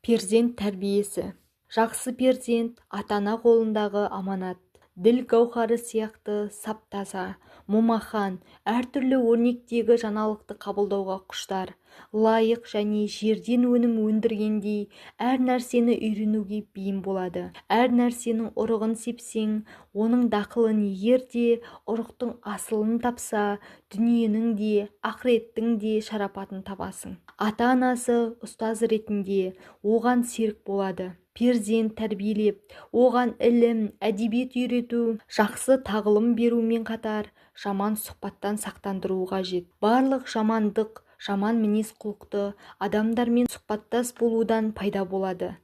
Перзент тәрбиесі. Жақсы перзент ата-ана қолындағы аманат. Діл гауһары сияқты сап-таза, момақан, әртүрлі өрнектегі жаңалықты қабылдауға құштар. Лайық және жерден өнім өндіргендей әр нәрсені үйренуге бейім болады. Әр нәрсенің ұрығын сепсең, оның дақылын егер де ұрықтың асылын тапса, дүниенің де, ақыреттің де шарапатын табасың. Ата-анасы ұстаз ретінде оған серік болады. Перзент тәрбиелеп, оған ілім, әдебиет үйрету, жақсы тағылым берумен қатар, жаман сұхбаттан сақтандыру қажет. Барлық жамандық, жаман мінез-құлықты адамдармен сұхбаттас болудан пайда болады.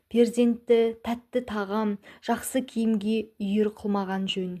Перзентті тәтті тағам, жақсы киімге үйір қылмаған жөн.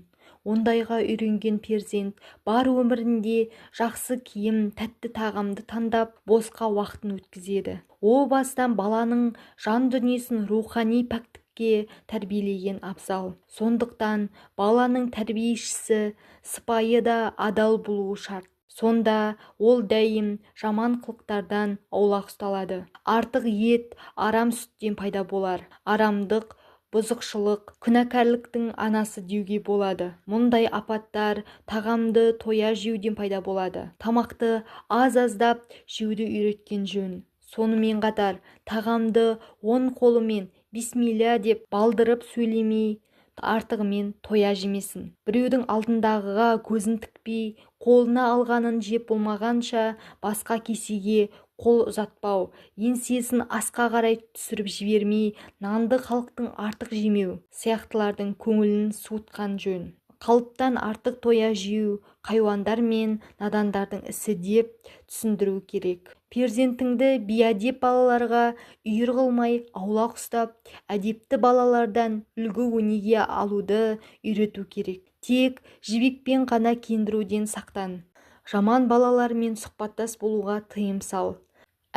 Ондайға үйренген перзент бар өмірінде жақсы киім, тәтті тағамды таңдап, босқа уақытын өткізеді. О бастан баланың жан дүниесін рухани пәктікке тәрбиелеген абзал. Сондықтан баланың тәрбиешісі сыпайы да адал болуы шарт. Сонда ол дәйім жаман қылықтардан аулақ ұсталады. Артық ет, арам сүттен пайда болар. Арамдық, бұзықшылық, күнәкарлықтың анасы деуге болады. Мұндай апаттар тағамды тоя жеуден пайда болады. Тамақты аз-аздап жеуді үйреткен жөн. Сонымен қатар тағамды оң қолымен бисмилля деп балдырып сөйлемей, артығымен тоя жемесін. Біреудің алдындағыға көзін тікпей, қолына алғанын жеп болмағанша басқа кесеге қол ұзатпау, еңсесін асқа қарай түсіріп жібермей, нанды халықтың артық жемеу сияқтылардың көңілін суытқан жөн. Қалыптан артық тоя жеу хайуандар мен надандардың ісі деп түсіндіру керек. Перзентіңді бейәдеп балаларға үйір қылмай аулақ ұстап, әдепті балалардан үлгі-өнеге алуды үйрету керек. Тек жібекпен ғана киіндіруден сақтан. Жаман балалармен сұхбаттас болуға тыйым сал.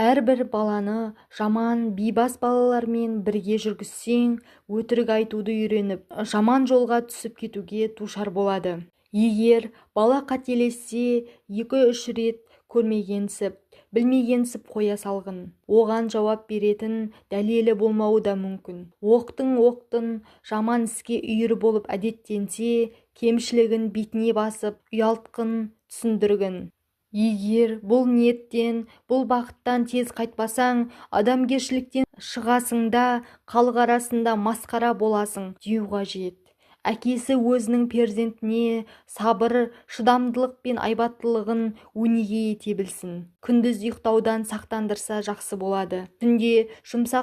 Әрбір баланы жаман, бейбас балалармен бірге жүргізсең, өтірік айтуды үйреніп, жаман жолға түсіп кетуге душар болады. Егер бала қателессе, 2-3 рет көрмегенсіп, білмегенсіп қоя салғын. Оған жауап беретін дәлелі болмауы да мүмкін. Оқтың жаман іске үйір болып әдеттенсе, кемшілігін бетіне басып, ұялтқын, түсіндіргін. Егер бұл ниеттен, бұл бақыттан тез қайтпасаң, адамгершіліктен шығасың да, халық арасында масқара боласың деу қажет. Әкесі өзінің перзентіне сабыр, шыдамдылық пен айбаттылығын өнеге ете білсін. Күндіз ұйықтаудан сақтандырса жақсы болады. Түнде жұмсақ